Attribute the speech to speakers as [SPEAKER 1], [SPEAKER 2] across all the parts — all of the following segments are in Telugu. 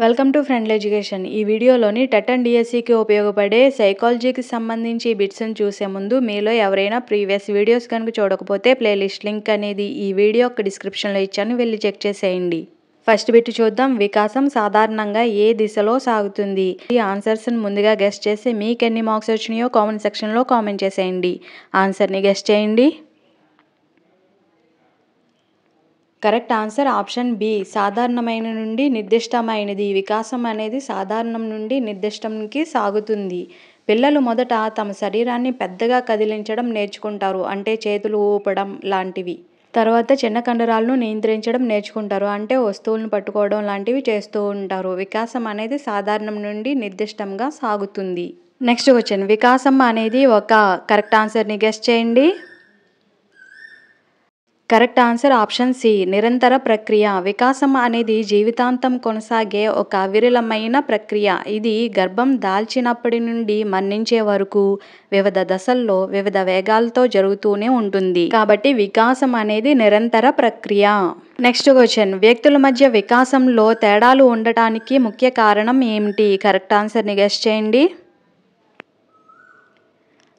[SPEAKER 1] Welcome to friendly education. ఈ వీడియోలోని టెట్ అండ్ డిఎస్సికి ఉపయోగపడే సైకాలజీకి సంబంధించి బిట్స్ని చూసే ముందు మీలో ఎవరైనా ప్రీవియస్ వీడియోస్ కనుక చూడకపోతే ప్లేలిస్ట్ లింక్ అనేది ఈ వీడియో యొక్క డిస్క్రిప్షన్లో ఇచ్చాను, వెళ్ళి చెక్ చేసేయండి. ఫస్ట్ బిట్ చూద్దాం. వికాసం సాధారణంగా ఏ దిశలో సాగుతుంది? ఈ ఆన్సర్స్ని ముందుగా గెస్ట్ చేసి మీకు ఎన్ని మార్క్స్ వచ్చినాయో కామెంట్ సెక్షన్లో కామెంట్ చేసేయండి. ఆన్సర్ని గెస్ట్ చేయండి. కరెక్ట్ ఆన్సర్ ఆప్షన్ బి, సాధారణమైన నుండి నిర్దిష్టమైనది. వికాసం అనేది సాధారణం నుండి నిర్దిష్టంకి సాగుతుంది. పిల్లలు మొదట తమ శరీరాన్ని పెద్దగా కదిలించడం నేర్చుకుంటారు, అంటే చేతులు ఊపడం లాంటివి. తర్వాత చిన్న కండరాలను నియంత్రించడం నేర్చుకుంటారు, అంటే వస్తువులను పట్టుకోవడం లాంటివి చేస్తూ ఉంటారు. వికాసం అనేది సాధారణం నుండి నిర్దిష్టంగా సాగుతుంది. నెక్స్ట్ క్వశ్చన్, వికాసం అనేది ఒక కరెక్ట్ ఆన్సర్ని గెస్ట్ చేయండి. కరెక్ట్ ఆన్సర్ ఆప్షన్ సి, నిరంతర ప్రక్రియ. వికాసం అనేది జీవితాంతం కొనసాగే ఒక విరళమైన ప్రక్రియ. ఇది గర్భం దాల్చినప్పటి నుండి మరణించే వరకు వివిధ దశల్లో వివిధ వేగాలతో జరుగుతూనే ఉంటుంది. కాబట్టి వికాసం అనేది నిరంతర ప్రక్రియ. నెక్స్ట్ క్వశ్చన్, వ్యక్తుల మధ్య వికాసంలో తేడాలు ఉండటానికి ముఖ్య కారణం ఏమిటి? కరెక్ట్ ఆన్సర్ని గెస్ట్ చేయండి.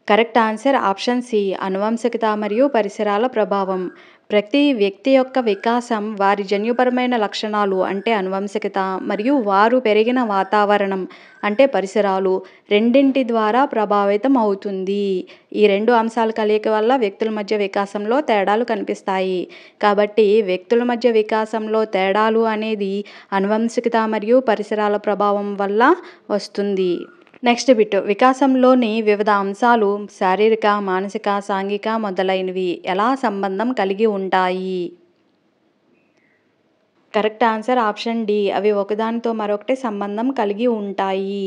[SPEAKER 1] కరెక్ట్ ఆన్సర్ ఆప్షన్ సి, అనువంశికత మరియు పరిసరాల ప్రభావం. ప్రతి వ్యక్తి యొక్క వికాసం వారి జన్యుపరమైన లక్షణాలు, అంటే అనువంశికత, మరియు వారు పెరిగిన వాతావరణం, అంటే పరిసరాలు, రెండింటి ద్వారా ప్రభావితం అవుతుంది. ఈ రెండు అంశాల కలయిక వల్ల వ్యక్తుల మధ్య వికాసంలో తేడాలు కనిపిస్తాయి. కాబట్టి వ్యక్తుల మధ్య వికాసంలో తేడాలు అనేది అనువంశికత మరియు పరిసరాల ప్రభావం వల్ల వస్తుంది. నెక్స్ట్ బిట్, వికాసంలోని వివిధ అంశాలు శారీరక, మానసిక, సాంఘిక మొదలైనవి ఎలా సంబంధం కలిగి ఉంటాయి? కరెక్ట్ ఆన్సర్ ఆప్షన్ డి, అవి ఒకదానితో మరొకటి సంబంధం కలిగి ఉంటాయి.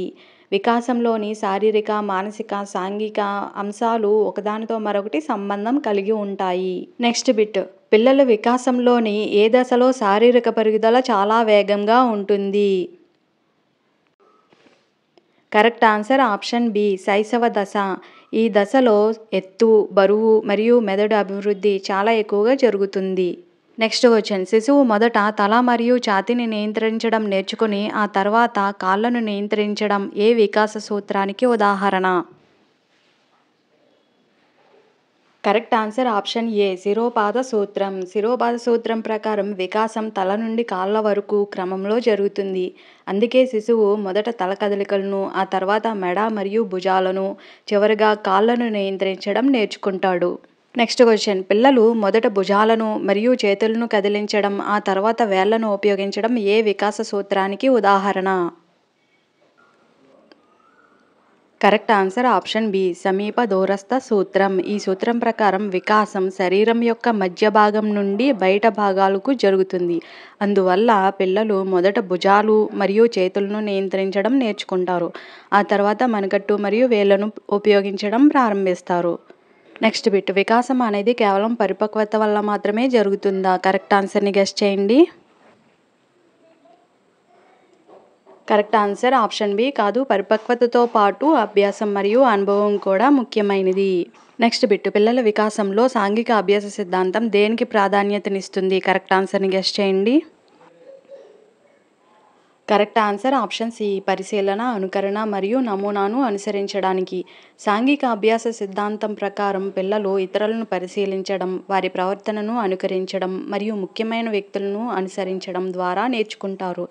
[SPEAKER 1] వికాసంలోని శారీరక, మానసిక, సాంఘిక అంశాలు ఒకదానితో మరొకటి సంబంధం కలిగి ఉంటాయి. నెక్స్ట్ బిట్, పిల్లల వికాసంలోని ఏ దశలో శారీరక పెరుగుదల చాలా వేగంగా ఉంటుంది? కరెక్ట్ ఆన్సర్ ఆప్షన్ బి, శైశవ దశ. ఈ దశలో ఎత్తు, బరువు మరియు మెదడు అభివృద్ధి చాలా ఎక్కువగా జరుగుతుంది. నెక్స్ట్ క్వశ్చన్, శిశువు మొదట తల మరియు ఛాతీని నియంత్రించడం నేర్చుకుని ఆ తర్వాత కాళ్ళను నియంత్రించడం ఏ వికాస సూత్రానికి ఉదాహరణ? కరెక్ట్ ఆన్సర్ ఆప్షన్ ఏ, శిరోపాద సూత్రం. శిరోపాద సూత్రం ప్రకారం వికాసం తల నుండి కాళ్ళ వరకు క్రమంలో జరుగుతుంది. అందుకే శిశువు మొదట తల కదలికలను, ఆ తర్వాత మెడ మరియు భుజాలను, చివరిగా కాళ్ళను నియంత్రించడం నేర్చుకుంటాడు. నెక్స్ట్ క్వశ్చన్, పిల్లలు మొదట భుజాలను మరియు చేతులను కదిలించడం, ఆ తర్వాత వేళ్లను ఉపయోగించడం ఏ వికాస సూత్రానికి ఉదాహరణ? కరెక్ట్ ఆన్సర్ ఆప్షన్ బి, సమీప దూరస్థ సూత్రం. ఈ సూత్రం ప్రకారం వికాసం శరీరం యొక్క మధ్య భాగం నుండి బయట భాగాలకు జరుగుతుంది. అందువల్ల పిల్లలు మొదట భుజాలు మరియు చేతులను నియంత్రించడం నేర్చుకుంటారు, ఆ తర్వాత మణికట్టు మరియు వేళ్లను ఉపయోగించడం ప్రారంభిస్తారు. నెక్స్ట్ బిట్, వికాసం అనేది కేవలం పరిపక్వత వల్ల మాత్రమే జరుగుతుందా? కరెక్ట్ ఆన్సర్ని గెస్ట్ చేయండి. కరెక్ట్ ఆన్సర్ ఆప్షన్ బి, కాదు. పరిపక్వతతో పాటు అభ్యాసం మరియు అనుభవం కూడా ముఖ్యమైనది. నెక్స్ట్ బిట్, పిల్లల వికాసంలో సాంఘిక అభ్యాస సిద్ధాంతం దేనికి ప్రాధాన్యతనిస్తుంది? కరెక్ట్ ఆన్సర్ని గెస్ట్ చేయండి. కరెక్ట్ ఆన్సర్ ఆప్షన్ సి, పరిశీలన, అనుకరణ మరియు నమూనాను అనుసరించడానికి. సాంఘిక అభ్యాస సిద్ధాంతం ప్రకారం పిల్లలు ఇతరులను పరిశీలించడం, వారి ప్రవర్తనను అనుకరించడం మరియు ముఖ్యమైన వ్యక్తులను అనుసరించడం ద్వారా నేర్చుకుంటారు.